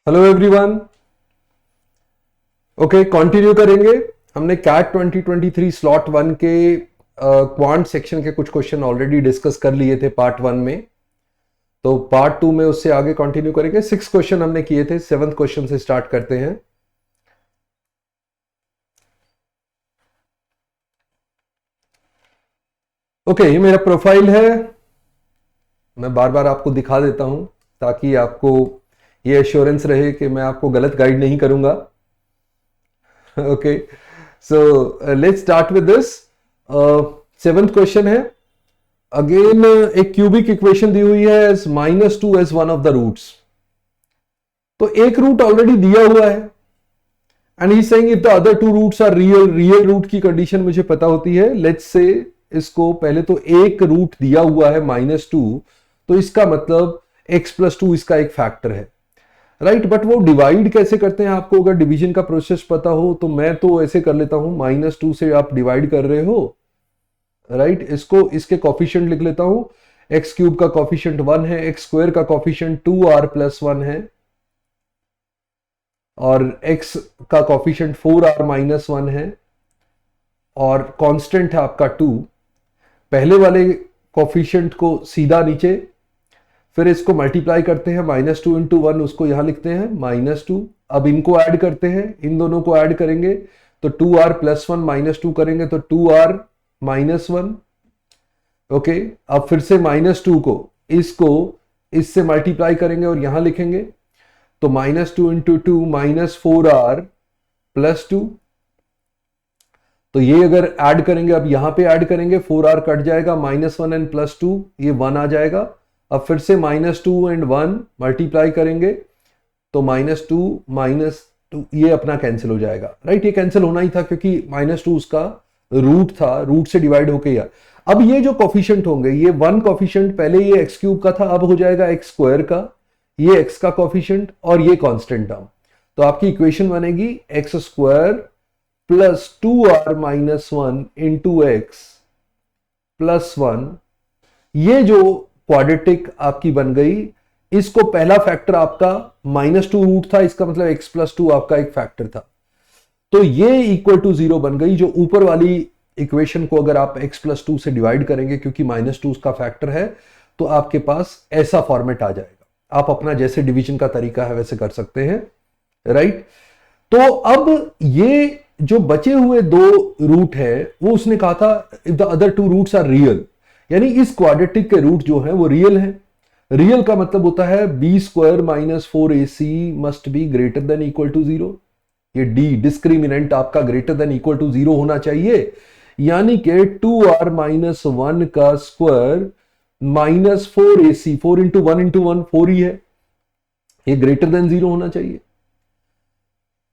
Hello everyone. Okay, continue करेंगे। हमने cat 2023 slot one के क्वांट सेक्शन के कुछ क्वेश्चन ऑलरेडी डिस्कस कर लिए थे पार्ट वन में। तो पार्ट टू में उससे आगे कंटिन्यू करेंगे। 6 क्वेश्चन हमने किए थे, 7th क्वेश्चन से स्टार्ट करते हैं। ओके, ये मेरा प्रोफाइल है। मैं बार बार आपको दिखा देता हूं ताकि आपको ये एश्योरेंस रहे कि मैं आपको गलत गाइड नहीं करूंगा। Okay, so let's start with this. 7th question है। अगेन एक क्यूबिक इक्वेशन दी हुई है as -2 as one of the roots. तो एक रूट ऑलरेडी दिया हुआ है and he saying if the other two roots are real root की कंडीशन मुझे पता होती है। लेट्स से इसको पहले तो एक रूट दिया हुआ है -2, तो इसका मतलब x+2 इसका एक फैक्टर है, राइट। बट वो डिवाइड कैसे करते हैं, आपको अगर डिवीजन का प्रोसेस पता हो तो मैं तो ऐसे कर लेता हूं, -2 से आप डिवाइड कर रहे हो, राइट। इसको इसके कॉफिशिएंट लिख लेता हूं। एक्स क्यूब का कॉफिशिएंट 1 है, एक्स स्क्वायर का कॉफिशिएंट 2r+1 है और x का कॉफिशिएंट 4r-1 है और कांस्टेंट है आपका 2। पहले वाले कॉफिशिएंट को सीधा नीचे, फिर इसको मल्टीप्लाई करते हैं, -2 इंटू 1 उसको यहां लिखते हैं -2। अब इनको ऐड करते हैं, इन दोनों को ऐड करेंगे तो 2r+1 -2 करेंगे तो 2r-1। ओके, अब फिर से -2 को इसको इससे मल्टीप्लाई करेंगे और यहां लिखेंगे तो -2 इंटू 2 -4r+2। तो ये अगर ऐड करेंगे, अब यहां पे ऐड करेंगे, 4r कट जाएगा, -1 एंड +2 ये 1 आ जाएगा। अब फिर से -2 एंड 1 मल्टीप्लाई करेंगे तो -2 ये अपना कैंसिल हो जाएगा, राइट। ये कैंसिल होना ही था क्योंकि -2 उसका रूट था, रूट से डिवाइड होके यार। अब ये जो कॉफिशिएंट होंगे, ये 1 कॉफिशिएंट पहले ये x क्यूब का था, अब हो जाएगा x स्क्वायर का, ये x का कॉफिशिएंट और ये कांस्टेंट टर्म। तो आपकी इक्वेशन बनेगी x square plus 2r-1 into x plus 1। ये जो क्वाड्रेटिक आपकी बन गई, इसको पहला फैक्टर आपका -2 रूट था, इसका मतलब x+2 आपका एक फैक्टर था, तो ये इक्वल टू 0 बन गई। जो ऊपर वाली इक्वेशन को अगर आप x+2 से डिवाइड करेंगे क्योंकि -2 उसका फैक्टर है, तो आपके पास ऐसा फॉर्मेट आ जाएगा। आप अपना जैसे डिवीजन का तरीका है वैसे कर सकते हैं, राइट। तो अब ये जो बचे हुए दो रूट है वो उसने कहा था if the other two roots are real, यानी इस क्वाड्रेटिक के रूट जो है वो रियल है। रियल का मतलब होता है b² - 4ac must be greater than equal to 0। ये d डिस्क्रिमिनेंट आपका ग्रेटर देन इक्वल टू 0 होना चाहिए, यानी कि 2r-1 का स्क्वायर -4ac, 4 इंटू 1 इंटू 1 4 ही है, ये ग्रेटर देन 0 होना चाहिए।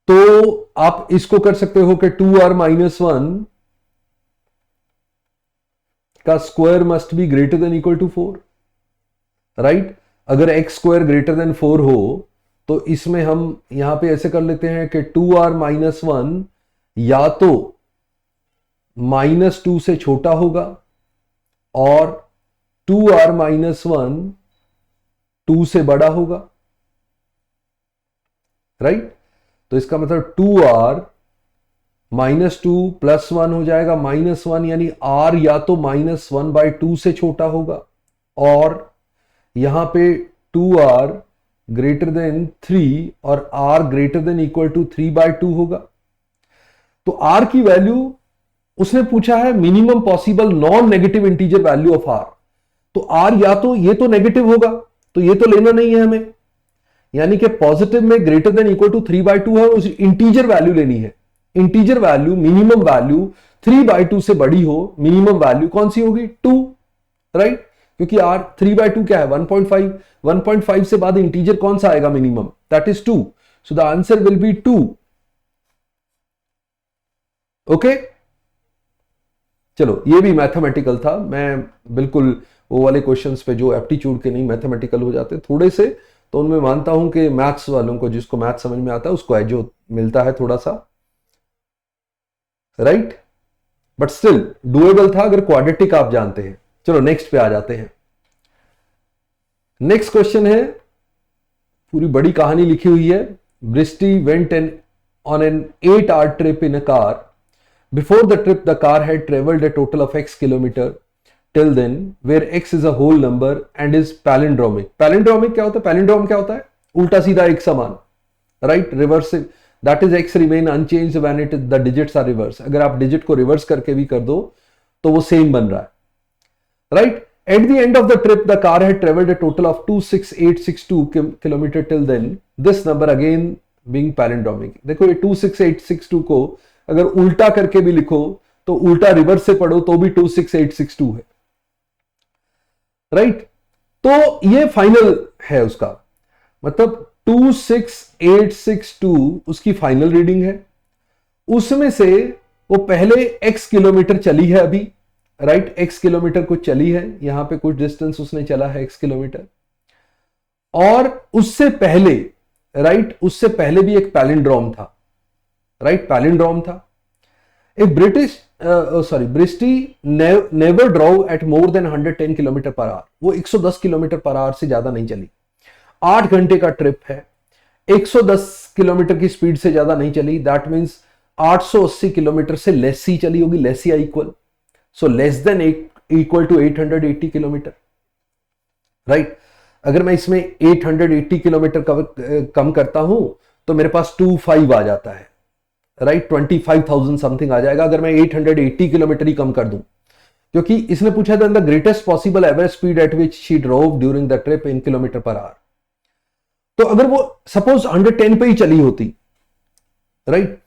तो आप इसको कर सकते हो कि 2r-1 का square must be greater than equal to 4, right. अगर x स्क्वायर ग्रेटर देन 4 हो तो इसमें हम यहां पे ऐसे कर लेते हैं कि 2r-1 या तो -2 से छोटा होगा और 2r-1 2 से बड़ा होगा, राइट। तो इसका मतलब 2r -2 + 1 हो जाएगा, -1 यानी r या तो -1/2 से छोटा होगा और यहां पे 2r ग्रेटर देन 3 और r greater than equal to 3/2 होगा। तो r की वैल्यू उसने पूछा है minimum possible non negative integer value of r। तो r या तो ये तो नेगेटिव होगा, तो ये तो लेना नहीं है हमें, यानी कि पॉजिटिव में ग्रेटर देन इक्वल टू 3/2 है, उस इंटीजर वैल्यू लेनी है। इंटीजर वैल्यू मिनिमम वैल्यू 3/2 से बड़ी हो, मिनिमम वैल्यू कौन सी होगी 2, राइट। क्योंकि r 3/2 क्या है 1.5, 1.5 से बाद इंटीजर कौन सा आएगा minimum, that is 2। So the answer will be 2। Okay, चलो ये भी मैथमेटिकल था। मैं बिल्कुल वो वाले क्वेश्चंस पे जो एप्टीट्यूड के नहीं मैथमेटिकल हो जाते थोड़े से, तो उनमें मानता हूं कि मैथ्स वालों को, जिसको मैथ्स समझ में आता है उसको एजो मिलता है थोड़ा सा, राइट। बट स्टिल डुएबल था अगर क्वाड्रेटिक आप जानते हैं। चलो नेक्स्ट पे आ जाते हैं। नेक्स्ट क्वेश्चन है पूरी बड़ी कहानी लिखी हुई है। Vrishti went on an 8-hour trip in a car. Before the trip, the car had traveled a total of x kilometer till then, where x is a whole number and is palindromic. Palindromic क्या होता है? Palindrome क्या होता है? उल्टा सीधा एक समान, right? Reversive. That is x remain unchanged when the digits are reversed. अगर आप digit को reverse करके भी कर दो तो वो same बन रहा है, right? At the end of the trip, the car had traveled a total of 26862 kilometer till then. This number again being palindromic. देखो ये 26862 को अगर उल्टा करके भी लिखो तो उल्टा रिवर्स से पढ़ो तो भी 26862 है, राइट? तो ये फाइनल है उसका, मतलब 26862 उसकी फाइनल रीडिंग है। उसमें से वो पहले x किलोमीटर चली है अभी, राइट? x किलोमीटर कुछ चली है, यहां पे कुछ डिस्टेंस उसने चला है x किलोमीटर, और उससे पहले, राइट, उससे पहले भी एक पैलिंड्रोम था, राइट? पैलिंड्रोम था। एक ब्रिस्टी never drove at more than 110 kilometre per hour. वो 110 किलोमीटर पर आवर से ज्यादा नहीं चली। 8 घंटे का ट्रिप है, 110 किलोमीटर की स्पीड से ज्यादा नहीं चली। दैट मीन्स 880 किलोमीटर से लेस ही चली होगी, लेस या equal, so less than equal to 880 kilometre, right? अगर मैं इसमें 880 किलोमीटर कम करता हूं तो मेरे पास 25 आ जाता है, राइट? 25,000 समथिंग आ जाएगा अगर मैं 880 किलोमीटर ही कम कर दूं, क्योंकि इसने पूछा था the greatest possible average speed at which she drove during the trip in kilometre per our. तो अगर वो सपोज 110 पे ही चली होती, राइट,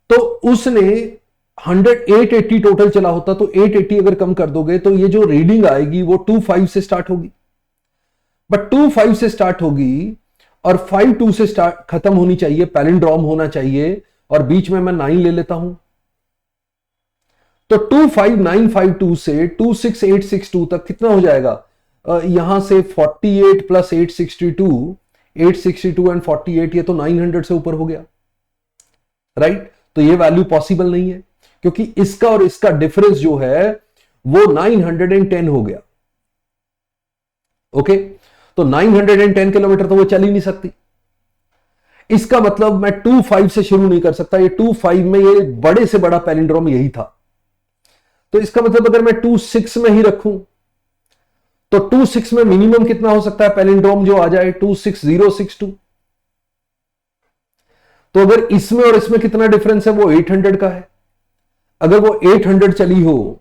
तो उसने 880 टोटल चला होता, तो 880 अगर कम कर दोगे तो ये जो रीडिंग आएगी वो 25 से स्टार्ट होगी। बट 25 से स्टार्ट होगी और 52 से स्टार्ट खत्म होनी चाहिए, पैलिंड्रोम होना चाहिए, और बीच में मैं 9 ले लेता हूं, तो 25952 से 26862 तक कितना हो जाएगा? यहां से 48 प्लस 862 एंड 48, ये तो 900 से ऊपर हो गया, राइट? तो ये वैल्यू पॉसिबल नहीं है, क्योंकि इसका और इसका डिफरेंस जो है वो 910 हो गया। ओके, तो 910 किलोमीटर तो वो चल ही नहीं सकती। इसका मतलब मैं 25 से शुरू नहीं कर सकता, ये 25 में ये बड़े से बड़ा पैलिंड्रोम यही था। तो इसका मतलब अगर मैं 26 में ही रखूं तो 26 में मिनिमम कितना हो सकता है पैलिंड्रोम जो आ जाए? 26062। तो अगर इसमें और इसमें कितना डिफरेंस है? वो 800 का है। अगर वो 800 चली हो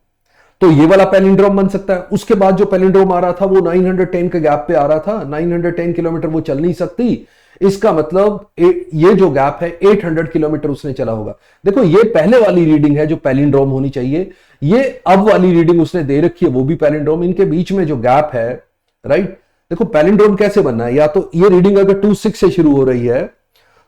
तो ये वाला पैलिंड्रोम बन सकता है। उसके बाद जो पैलिंड्रोम आ रहा था वो 910 के गैप पे आ रहा था, 910 किलोमीटर वो चल नहीं सकती। इसका मतलब ये जो गैप है 800 किलोमीटर उसने चला होगा। देखो ये पहले वाली रीडिंग है जो पैलिंड्रोम होनी चाहिए, ये अब वाली रीडिंग उसने दे रखी है वो भी पैलिंड्रोम। इनके बीच में जो गैप है, राइट, देखो पैलिंड्रोम कैसे बनना है, या तो ये रीडिंग अगर 26 से शुरू हो रही है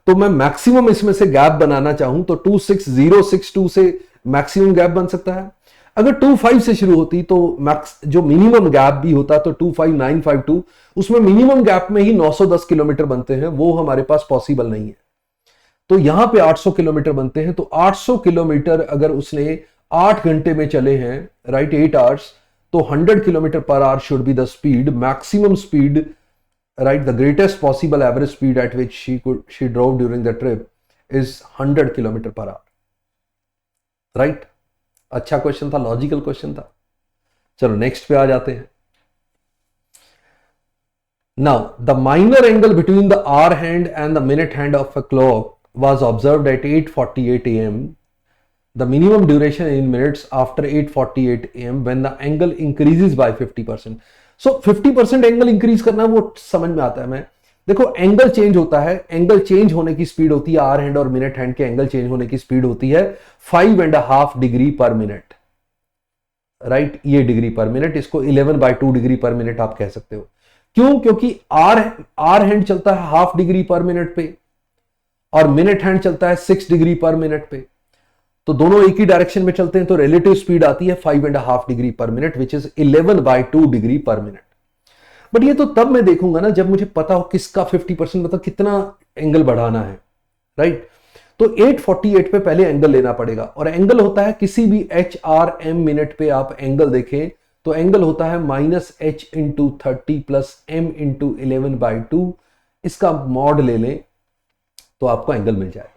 तो मैं मैक्सिमम इसमें से गैप बनाना चाहूं तो 26062 से मैक्सिमम गैप बन सकता है। अगर 25 से शुरू होती तो मैक्स जो मिनिमम गैप भी होता तो 25952, उसमें मिनिमम गैप में ही 910 किलोमीटर बनते हैं, वो हमारे पास पॉसिबल नहीं है। तो यहां पे 800 किलोमीटर बनते हैं। तो 800 किलोमीटर अगर उसने 8 घंटे में चले हैं, राइट, 8 आवर्स, तो 100 kilometre per our should be the speed, maximum speed, right, the greatest possible average speed at which she drove during the trip is 100 kilometre per hour, right? अच्छा क्वेश्चन था, logical question था। चलो next पे आ जाते हैं। Now the minor angle between the hour hand and the minute hand of a clock was observed at 8:48 am. The minimum duration in minutes after 8:48 am when the angle increases by 50%. So 50% angle increase करना वो समझ में आता है। मैं देखो angle change होता है, एंगल चेंज होने की स्पीड होती है, आवर हैंड और मिनट हैंड के एंगल चेंज होने की स्पीड होती है 5.5 डिग्री पर मिनट, राइट? ये डिग्री पर मिनट, इसको 11/2 डिग्री पर मिनट आप कह सकते हो। क्यों? क्योंकि आर हैंड चलता है 1/2 डिग्री पर मिनट पे और मिनट हैंड चलता है 6 डिग्री पर मिनट पे, तो दोनों एक ही डायरेक्शन में चलते हैं, तो रिलेटिव स्पीड आती है 5.5 डिग्री पर मिनट, विच इज 11/2 डिग्री पर मिनट। बट ये तो तब मैं देखूंगा ना जब मुझे पता हो किसका 50%, मतलब कितना एंगल बढ़ाना है, राइट? तो 8:48 पे पहले एंगल लेना पड़ेगा, और एंगल होता है किसी भी HRM मिनट पे आप एंगल देखें तो एंगल होता है -h × 30 + m × 11/2 इसका मॉड ले लें तो आपको एंगल मिल जाएगा।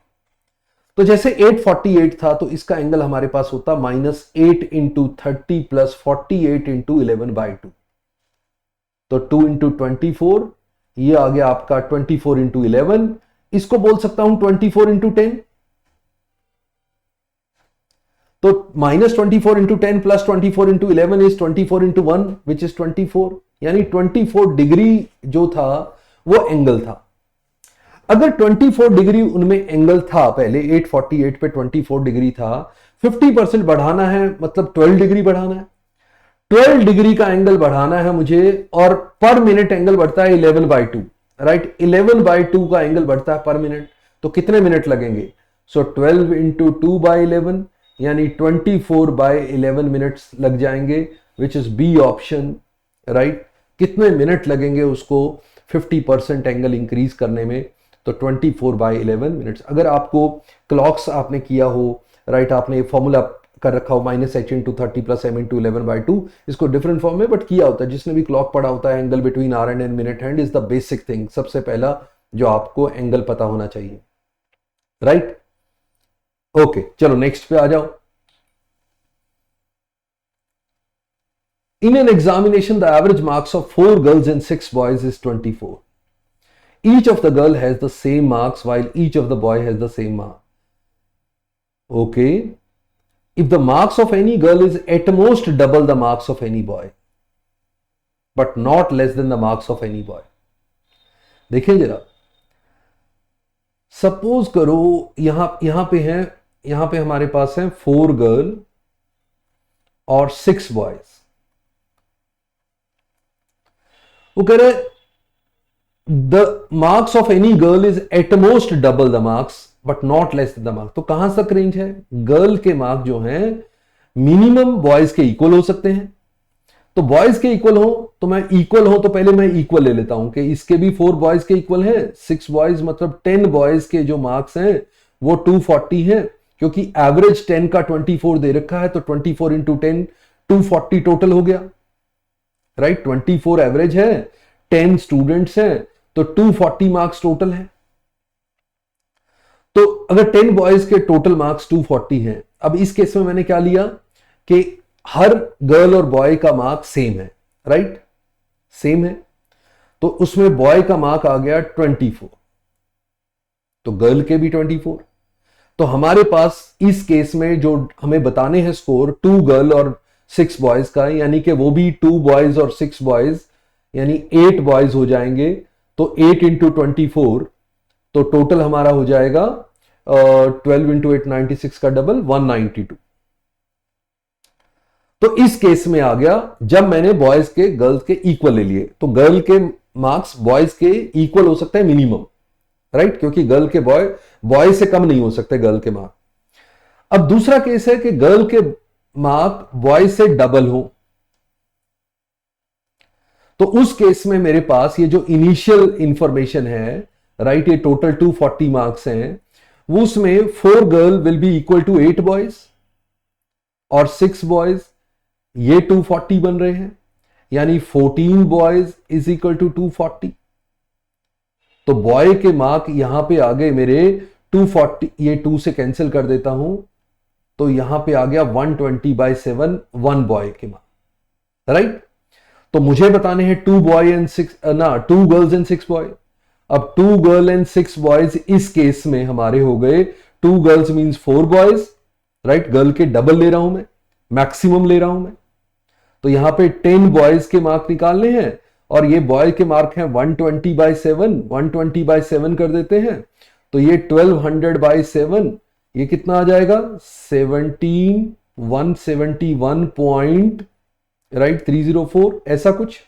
तो जैसे 848 था तो इसका एंगल हमारे पास होता -8 इंटू 30 प्लस 48 इंटू 11/2, तो 2 इंटू 24, ये आ गया आपका 24 इंटू 11, इसको बोल सकता हूं 24 इंटू 10, तो -24 into 10 plus 24 into 11 is 24 into 1 which is 24, यानी 24 डिग्री जो था वो एंगल था। अगर 24 डिग्री उनमें एंगल था, पहले 848 पे 24 डिग्री था, 50% बढ़ाना है मतलब 12 डिग्री बढ़ाना है, 12 डिग्री का एंगल बढ़ाना है मुझे, और पर मिनट एंगल बढ़ता है 11/2, राइट, 11/2 का एंगल बढ़ता है पर मिनट, तो कितने मिनट लगेंगे? सो 12 इंटू 2/11 यानी 24/11 मिनट्स लग जाएंगे, which is B option, right. कितने मिनट लगेंगे उसको 50% एंगल इंक्रीज करने में? तो 24/11 मिनट्स। अगर आपको क्लॉक्स आपने किया हो, राइट, आपने फॉर्मूला कर रखा हो -h into 30 plus m into 11/2, इसको डिफरेंट फॉर्म में बट किया होता है, जिसने भी क्लॉक पढ़ा होता है, angle between our and minute hand is the basic thing, सबसे पहला जो आपको एंगल पता होना चाहिए, राइट। ओके, चलो नेक्स्ट पे आ जाओ। In an examination, the average marks of 4 girls and 6 boys is 24. Each of the girl has the same marks while each of the boy has the same mark. Okay. If the marks of any girl is at most double the marks of any boy, but not less than the marks of any boy. देखिए जरा, suppose करो यहां पे हमारे पास है 4 girl और 6 boys. वो कह रहे the marks of any girl is at most double the marks but not less the marks. तो कहां तक रेंज है? गर्ल के मार्क जो हैं मिनिमम बॉयज के इक्वल हो सकते हैं, तो बॉयज के इक्वल हो तो मैं इक्वल हो तो पहले मैं इक्वल ले लेता हूं कि इसके भी 4 बॉयज के इक्वल है, 6 बॉयज मतलब 10 बॉयज के जो मार्क्स हैं वो 240 है, क्योंकि एवरेज 10 का 24 दे रखा है, तो 24 इंटू 10 240 टोटल हो गया, राइट। 24 एवरेज है, 10 स्टूडेंट्स हैं, तो 240 मार्क्स टोटल है। तो अगर 10 बॉयज के टोटल मार्क्स 240 हैं, अब इस केस में मैंने क्या लिया कि हर गर्ल और बॉय का मार्क सेम है, राइट, सेम है, तो उसमें बॉय का मार्क आ गया 24, तो गर्ल के भी 24। तो हमारे पास इस केस में जो हमें बताने हैं स्कोर 2 गर्ल और 6 बॉयज का, यानी कि वो भी 2 बॉयज और 6 बॉयज, यानी 8 बॉयज हो जाएंगे, तो 8 इंटू 24, तो टोटल हमारा हो जाएगा 12 इंटू 8 96 का डबल 192। तो इस केस में आ गया जब मैंने बॉयज के गर्ल्स के इक्वल ले लिए, तो गर्ल के मार्क्स बॉयज के इक्वल हो सकते हैं मिनिमम, राइट, क्योंकि गर्ल के बॉय से कम नहीं हो सकते गर्ल के मार्क। अब दूसरा केस है कि गर्ल के मार्क बॉय से डबल हो, तो उस केस में मेरे पास ये जो इनिशियल इंफॉर्मेशन है, राइट, ये टोटल 240 मार्क्स हैं, वो उसमें 4 girl will be equal to 8 boys और 6 बॉयज, ये 240 बन रहे हैं, यानी 14 बॉयज इज इक्वल टू 240। तो बॉय के मार्क यहां पे आ गए मेरे 240, ये 2 से कैंसिल कर देता हूं, तो यहां पे आ गया 120/7 1 बॉय के मार्क, राइट। तो मुझे बताने हैं 2 गर्ल्स एंड 6 बॉय। अब 2 गर्ल एंड 6 बॉयज इस केस में हमारे हो गए 2 girls means 4 boys, right, girl के डबल ले रहा हूं मैं, मैक्सिमम ले रहा हूं मैं, तो यहां पे 10 बॉयज के मार्क निकालने हैं, और ये बॉय के मार्क हैं 120/7 कर देते हैं, तो ये 1200/7, ये कितना आ जाएगा 171 राइट 304, ऐसा कुछ।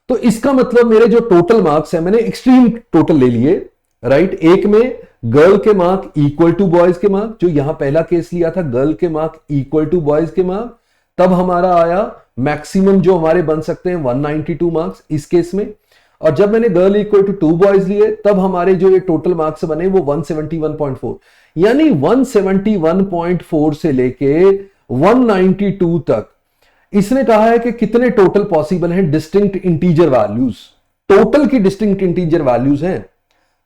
तो इसका मतलब मेरे जो टोटल मार्क्स है, मैंने एक्सट्रीम टोटल ले लिए, राइट। एक में गर्ल के मार्क इक्वल टू बॉयज के मार्क, जो यहां पहला केस लिया था गर्ल के मार्क इक्वल टू बॉयज के मार्क, तब हमारा आया मैक्सिमम जो हमारे बन सकते हैं 192 मार्क्स इस केस में। और जब मैंने गर्ल इक्वल टू 2 बॉयज लिए, तब हमारे जो ये टोटल मार्क्स बने वो 171.4, यानी 171.4 से लेके 192 तक इसने कहा है कि कितने टोटल पॉसिबल हैं डिस्टिंक्ट इंटीजर वैल्यूज, टोटल की डिस्टिंक्ट इंटीजर वैल्यूज हैं,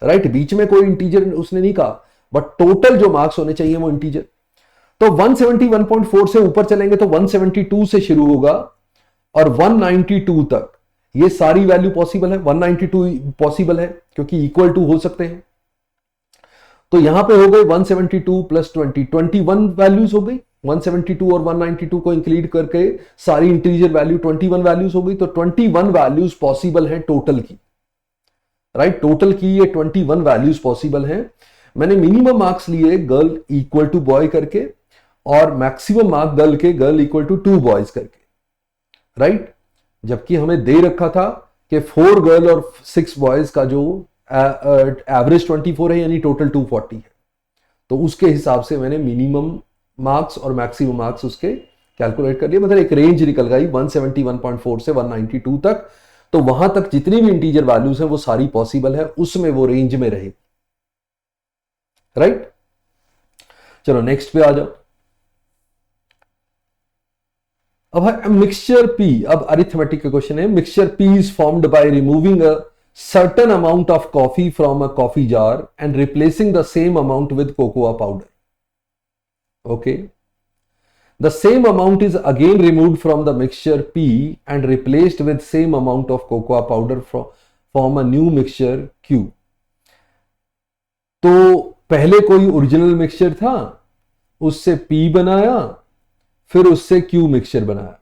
राइट, बीच में कोई इंटीजर उसने नहीं कहा, बट टोटल जो मार्क्स होने चाहिए वो इंटीजर। तो 171.4 से ऊपर चलेंगे तो 172 से शुरू होगा और 192 तक ये सारी वैल्यू पॉसिबल है। 192 पॉसिबल है क्योंकि इक्वल टू हो सकते हैं। तो यहां पे हो गए 172 प्लस 20, 21 वैल्यूज हो गई। 172 और 192 को इंक्लूड करके सारी इंटीजर वैल्यू 21 वैल्यूज हो गई। तो 21 वैल्यूज पॉसिबल है टोटल की, राइट, टोटल की ये 21 वैल्यूज पॉसिबल हैं। मैंने मिनिमम मार्क्स लिए गर्ल इक्वल टू बॉय करके और maximum mark girl equal to 2 boys करके, राइट, जबकि हमें दे रखा था कि 4 गर्ल और 6 बॉयज का जो एवरेज 24 है यानी टोटल 240 है। तो उसके हिसाब से मैंने मिनिमम मार्क्स और मैक्सिमम मार्क्स उसके कैलकुलेट कर लिए, मतलब एक रेंज निकल गई 171.4 से 192 तक। तो वहां तक जितनी भी इंटीजर वैल्यूज हैं वो सारी पॉसिबल है, उसमें वो रेंज में रहे, राइट। चलो नेक्स्ट पे आ जाओ। अब है मिक्सचर पी। अब अरिथमेटिक का क्वेश्चन है, mixture P is formed by removing a certain amount of coffee from a coffee jar and replacing the same amount with cocoa powder. Okay. The same amount is again removed from the mixture P and replaced with same amount of cocoa powder form a new mixture Q. तो पहले कोई original mixture था, उससे P बनाया, फिर उससे Q mixture बनाया।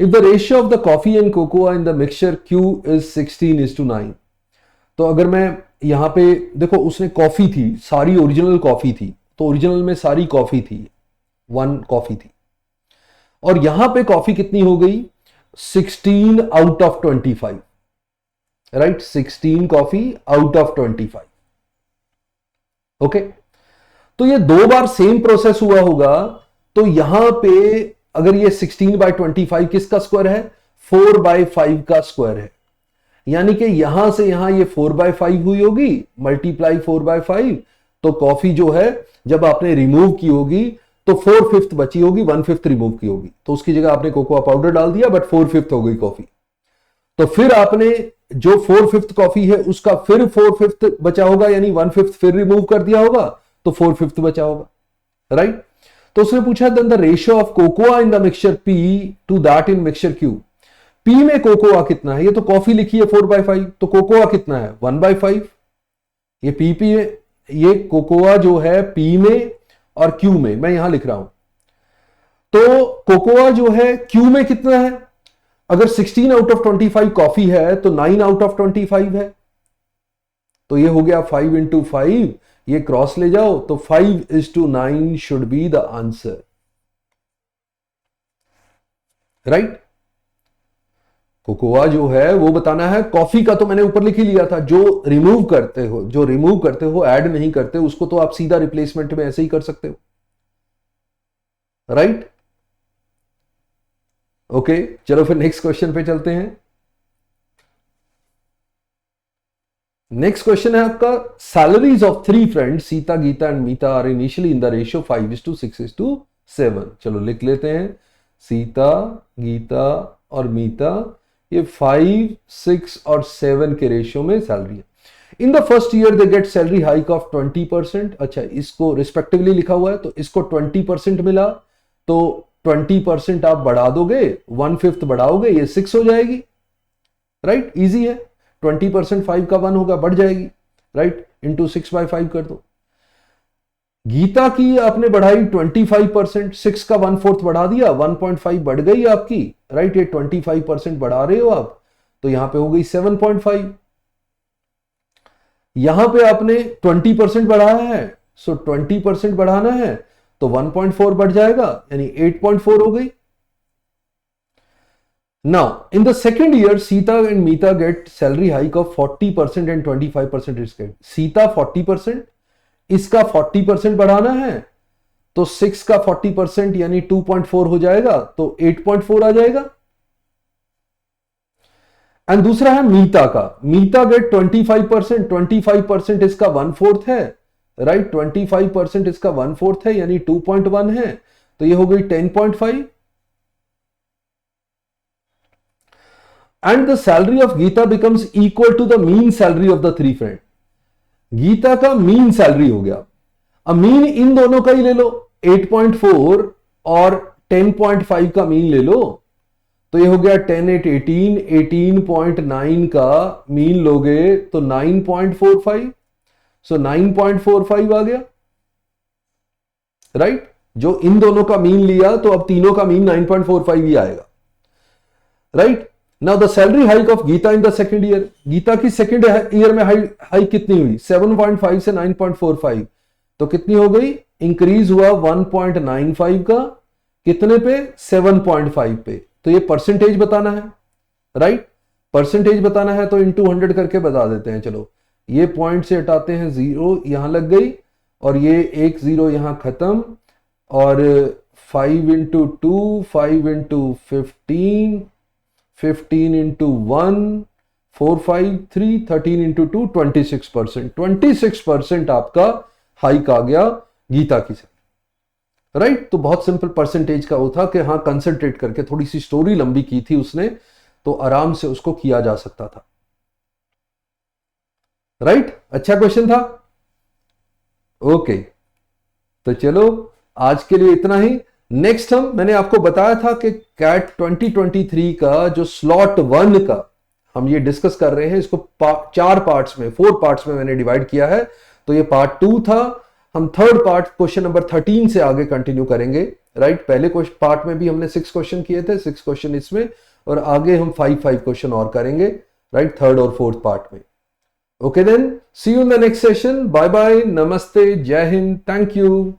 If the ratio of the coffee and cocoa in the mixture Q is 16:9, तो अगर मैं यहां पे देखो, उसने कॉफी थी, सारी ओरिजिनल कॉफी थी, तो ओरिजिनल में सारी कॉफी थी, 1 कॉफी थी, और यहां पे कॉफी कितनी हो गई 16 out of 25, right, 16 coffee out of 25। Okay, तो ये 2 बार सेम प्रोसेस हुआ होगा। तो यहां पे अगर ये 16/25 किसका स्क्वायर है, 4/5 का स्क्वायर है, यानी कि यहां से यहां ये 4/5 हुई होगी, मल्टीप्लाई 4/5। तो कॉफी जो है जब आपने रिमूव की होगी तो 4/5 बची होगी, 1/5 रिमूव की होगी, तो उसकी जगह आपने कोकोआ पाउडर डाल दिया, बट 4/5 हो गई कॉफी। तो फिर आपने जो 4/5 कॉफी है उसका फिर 4/5 बचा होगा, यानी 1/5 फिर रिमूव कर दिया होगा, तो 4/5 बचा होगा, राइट। तो उसने पूछा then the ratio of cocoa in the mixture P to that in mixture Q. P में कोकोआ कितना है, ये तो कॉफी लिखी है 4/5, तो कोकोआ कितना है 1/5। ये पी में, ये कोकोआ जो है पी में और क्यू में मैं यहां लिख रहा हूं। तो कोकोआ जो है क्यू में कितना है, अगर 16 आउट ऑफ 25 कॉफी है तो 9 आउट ऑफ 25 है, तो ये हो गया 5 into 5, ये क्रॉस ले जाओ तो 5:9 should be the answer, right. Cocoa जो है वो बताना है, कॉफी का तो मैंने ऊपर लिख ही लिया था, जो रिमूव करते हो ऐड नहीं करते, उसको तो आप सीधा रिप्लेसमेंट में ऐसे ही कर सकते हो, राइट। ओके, चलो फिर नेक्स्ट क्वेश्चन पे चलते हैं। नेक्स्ट क्वेश्चन है आपका, salaries of 3 friends Sita, Gita and Mita are initially in the ratio 5:6:7। चलो लिख लेते हैं, सीता, गीता और मीता ये 5, 6 और 7 के रेशियो में सैलरी है। In the first year they get salary hike of 20%। अच्छा, इसको रिस्पेक्टिवली लिखा हुआ है, तो इसको 20% मिला, तो 20% आप बढ़ा दोगे, 1/5 बढ़ाओगे, ये 6 हो जाएगी, राइट, इजी है। 20% 5 का 1 होगा, बढ़ जाएगी, राइट, इंटू 6/5 कर दो। गीता की आपने बढ़ाई 25%, 6 का 1/4 बढ़ा दिया, 1.5 बढ़ गई आपकी, राइट, ये 25% बढ़ा रहे हो आप, तो यहां पे हो गई 7.5। यहां पे आपने 20% बढ़ाया है, सो 20% बढ़ाना है तो 1.4 बढ़ जाएगा, यानी 8.4 हो गई। Now, in the second year, Sita and Meeta get salary hike of 40% and 25% is get. Sita 40%, इसका 40% बढ़ाना है, तो 6 का 40% यानी 2.4 हो जाएगा, तो 8.4 आ जाएगा। एंड दूसरा है मीता का, मीता गेट 25%, 25% इसका 1/4 है, राइट, 25% इसका 1/4 है, यानी 2.1 है, तो ये हो गई 10.5। And the salary of Gita becomes equal to the mean salary of the three friend. Gita का मीन सैलरी हो गया। अब मीन इन दोनों का ही ले लो, 8.4 और 10.5 का मीन ले लो, तो ये हो गया 10 8 18, 18.9 का मीन लोगे तो 9.45, सो 9.45 आ गया, राइट। जो इन दोनों का मीन लिया तो अब तीनों का मीन 9.45 ही आएगा, right. Now the salary hike of Gita in the second year, Gita की सेकेंड ईयर में हाइक कितनी हुई, 7.5 से 9.45, तो कितनी हो गई, इंक्रीज हुआ 1.95 का, कितने पे, 7.5 पे। तो ये परसेंटेज बताना है, राइट, परसेंटेज बताना है तो इंटू 100 करके बता देते हैं। चलो ये पॉइंट से हटाते हैं, जीरो यहां लग गई और ये एक जीरो यहां खत्म, और 5 इंटू 2, 5 इंटू 15, 15 इंटू 1, 4 5 3, 13 इंटू 2, 26%। 26% आपका हाइक आ गया गीता की से, राइट। तो बहुत सिंपल परसेंटेज का वो था कि हाँ कंसंट्रेट करके, थोड़ी सी स्टोरी लंबी की थी उसने, तो आराम से उसको किया जा सकता था, राइट। अच्छा क्वेश्चन था, ओके। तो चलो आज के लिए इतना ही। नेक्स्ट मैंने आपको बताया था कि कैट 2023 का जो स्लॉट 1 का हम ये डिस्कस कर रहे हैं, इसको 4 पार्ट्स में, 4 पार्ट्स में मैंने डिवाइड किया है। तो ये पार्ट 2 था, हम थर्ड पार्ट क्वेश्चन नंबर 13 से आगे कंटिन्यू करेंगे, राइट। पहले पार्ट में भी हमने 6 क्वेश्चन किए थे, 6 क्वेश्चन इसमें, और आगे हम 5 क्वेश्चन और करेंगे, राइट, थर्ड और फोर्थ पार्ट में। Okay then, see you in the next session, bye bye, नमस्ते, जय हिंद, थैंक यू।